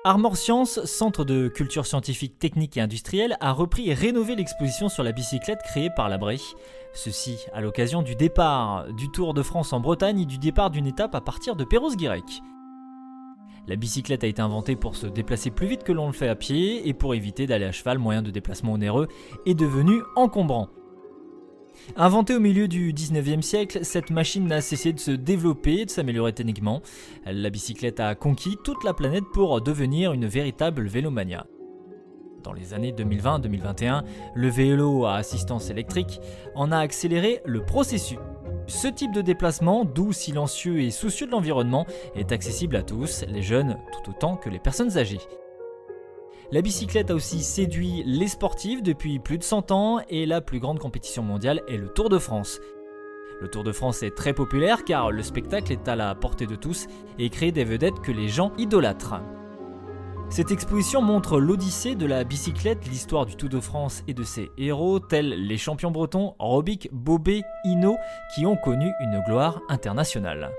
Armor Science, centre de culture scientifique, technique et industrielle, a repris et rénové l'exposition sur la bicyclette créée par Labré. Ceci à l'occasion du départ du Tour de France en Bretagne et du départ d'une étape à partir de Perros-Guirec. La bicyclette a été inventée pour se déplacer plus vite que l'on le fait à pied et pour éviter d'aller à cheval, moyen de déplacement onéreux, est devenu encombrant. Inventée au milieu du 19e siècle, cette machine n'a cessé de se développer et de s'améliorer techniquement. La bicyclette a conquis toute la planète pour devenir une véritable vélomania. Dans les années 2020-2021, le vélo à assistance électrique en a accéléré le processus. Ce type de déplacement, doux, silencieux et soucieux de l'environnement, est accessible à tous, les jeunes tout autant que les personnes âgées. La bicyclette a aussi séduit les sportifs depuis plus de 100 ans et la plus grande compétition mondiale est le Tour de France. Le Tour de France est très populaire car le spectacle est à la portée de tous et crée des vedettes que les gens idolâtrent. Cette exposition montre l'odyssée de la bicyclette, l'histoire du Tour de France et de ses héros tels les champions bretons Robic, Bobet, Hinault qui ont connu une gloire internationale.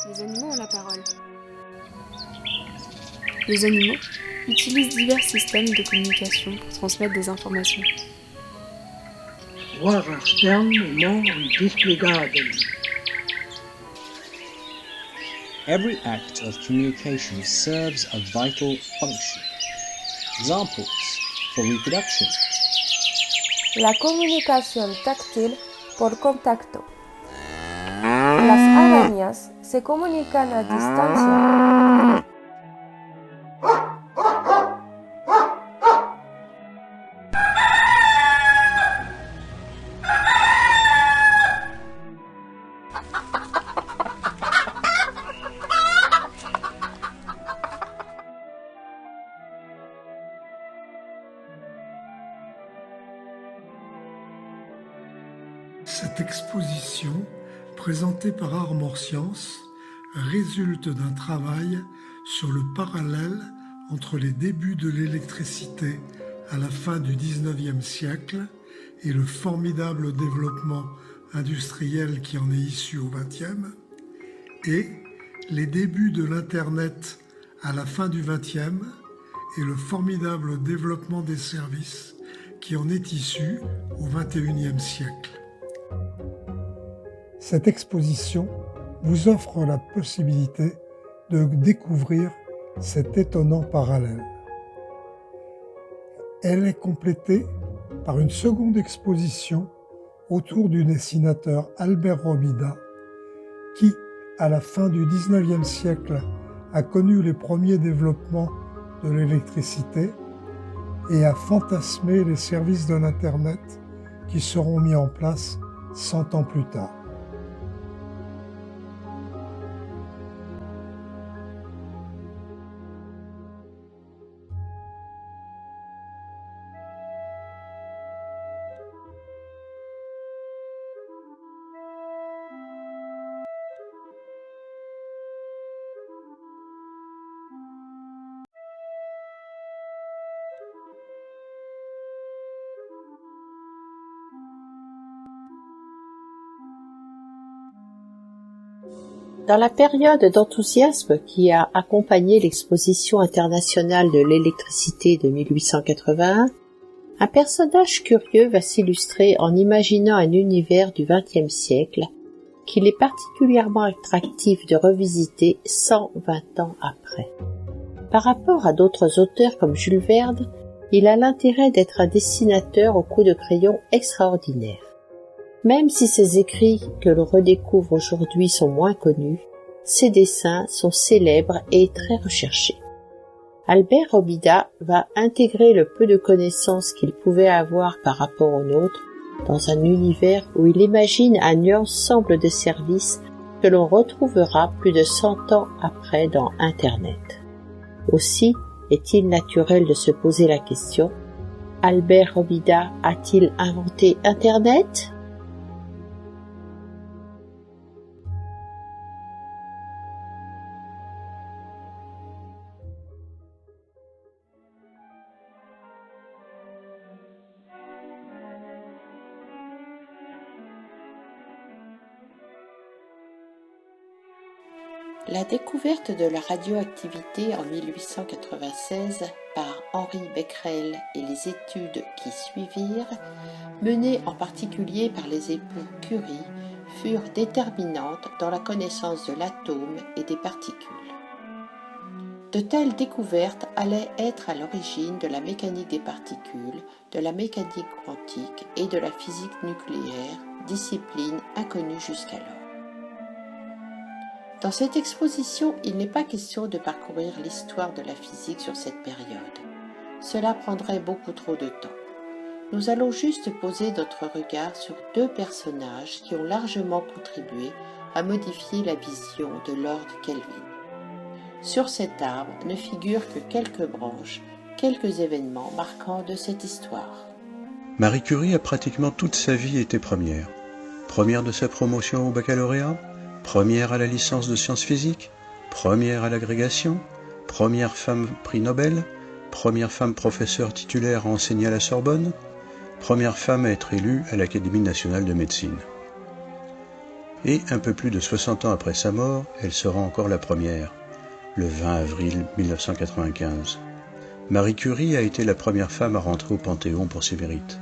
Les animaux ont la parole. Les animaux utilisent divers systèmes de communication pour transmettre des informations. Wahrheitsstern non displigaden. Every act of communication serves a vital function. Examples for reproduction. La comunicación táctil por contacto. Las arañas se comunican a distancia. Cette exposition, présentée par Armor Science, résulte d'un travail sur le parallèle entre les débuts de l'électricité à la fin du XIXe siècle et le formidable développement industriel qui en est issu au XXe, et les débuts de l'Internet à la fin du XXe et le formidable développement des services qui en est issu au XXIe siècle. Cette exposition vous offre la possibilité de découvrir cet étonnant parallèle. Elle est complétée par une seconde exposition autour du dessinateur Albert Robida qui, à la fin du XIXe siècle, a connu les premiers développements de l'électricité et a fantasmé les services de l'Internet qui seront mis en place 100 ans plus tard. Dans la période d'enthousiasme qui a accompagné l'exposition internationale de l'électricité de 1881, un personnage curieux va s'illustrer en imaginant un univers du XXe siècle qu'il est particulièrement attractif de revisiter 120 ans après. Par rapport à d'autres auteurs comme Jules Verne, il a l'intérêt d'être un dessinateur au coup de crayon extraordinaire. Même si ses écrits que l'on redécouvre aujourd'hui sont moins connus, ses dessins sont célèbres et très recherchés. Albert Robida va intégrer le peu de connaissances qu'il pouvait avoir par rapport aux nôtres dans un univers où il imagine un ensemble de services que l'on retrouvera plus de 100 ans après dans Internet. Aussi est-il naturel de se poser la question: Albert Robida a-t-il inventé Internet ? La découverte de la radioactivité en 1896 par Henri Becquerel et les études qui suivirent, menées en particulier par les époux Curie, furent déterminantes dans la connaissance de l'atome et des particules. De telles découvertes allaient être à l'origine de la mécanique des particules, de la mécanique quantique et de la physique nucléaire, discipline inconnue jusqu'alors. Dans cette exposition, il n'est pas question de parcourir l'histoire de la physique sur cette période. Cela prendrait beaucoup trop de temps. Nous allons juste poser notre regard sur deux personnages qui ont largement contribué à modifier la vision de Lord Kelvin. Sur cet arbre ne figurent que quelques branches, quelques événements marquants de cette histoire. Marie Curie a pratiquement toute sa vie été première. Première de sa promotion au baccalauréat, première à la licence de sciences physiques, première à l'agrégation, première femme prix Nobel, première femme professeure titulaire à enseigner à la Sorbonne, première femme à être élue à l'Académie nationale de médecine. Et un peu plus de 60 ans après sa mort, elle sera encore la première, le 20 avril 1995. Marie Curie a été la première femme à rentrer au Panthéon pour ses mérites.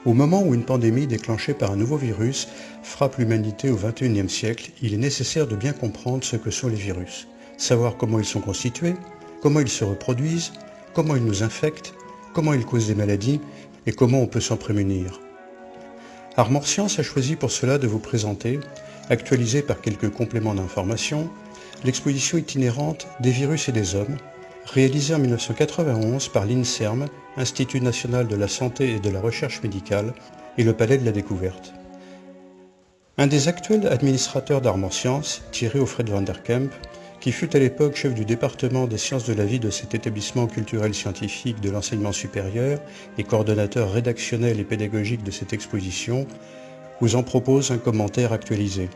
Au moment où une pandémie déclenchée par un nouveau virus frappe l'humanité au XXIe siècle, il est nécessaire de bien comprendre ce que sont les virus, savoir comment ils sont constitués, comment ils se reproduisent, comment ils nous infectent, comment ils causent des maladies et comment on peut s'en prémunir. Armor-Science a choisi pour cela de vous présenter, actualisée par quelques compléments d'information, l'exposition itinérante des virus et des hommes, réalisée en 1991 par l'INSERM, Institut national de la santé et de la recherche médicale, et le Palais de la Découverte. Un des actuels administrateurs d'Armor-Science, Thierry Alfred van der Kemp, qui fut à l'époque chef du département des sciences de la vie de cet établissement culturel scientifique de l'enseignement supérieur et coordonnateur rédactionnel et pédagogique de cette exposition, vous en propose un commentaire actualisé.